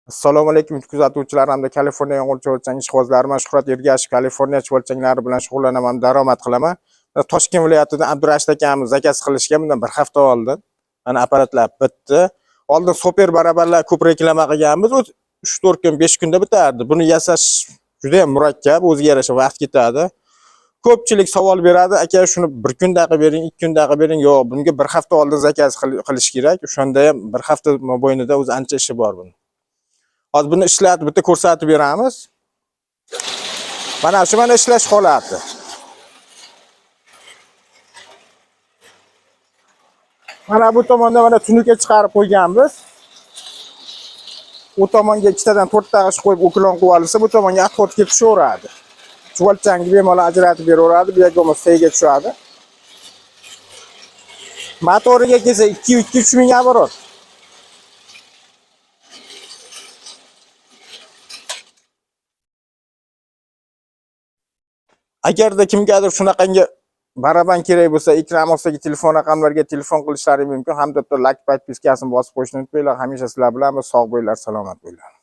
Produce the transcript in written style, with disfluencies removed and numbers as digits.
Assalomu alaykum kuzatuvchilar hamda Kaliforniya yong'oq o'lchang ishqibozlari. Men Shuhrat Ergashev Kaliforniya o'lchanglari bilan shug'ullanaman, daromad qilaman. Toshkent viloyatidan Abdurashid akamiz zakaz qilishga bundan bir hafta oldin mana apparatlar bitdi. Oldin super barabarlar ko'p reklama qilganmiz. 3-4 kun, 5 kunda bitardi. Buni yasash juda ham murakkab, o'ziga yarasha vaqt ketadi. Ko'pchilik savol beradi, aka shuni 1 kunda qilib bering, 2 kunda qilib bering. Yo'q, bunga bir hafta oldin zakaz qilish kerak. O'shanda ham bir hafta mobaynida o'zi ancha ishi bor buni. Hozir buni ishlatib bitta ko'rsatib beramiz. Mana shu ishlash holati. Mana bu tomonda mana tunuka chiqarib qo'yganmiz. U tomonga ikkitadan 4 ta g'ish qo'yib uklon qilib olsa, bu tomonga отходga tushaveradi. Chuvalchangni bemalol ajratib beraveradi, bu yerga mo'staga tushadi. Motoriga kelsa 2-3 ming оборот. Agarda kimgadir shunaqangi baraban kerak bo'lsa, ekran ostidagi telefon raqamlariga telefon qilishlari mumkin. Hamda like, podpiskasini bosib qo'yishni unutmanglar. Hamisha sizlar bilan sog' bo'linglar, salomat bo'linglar.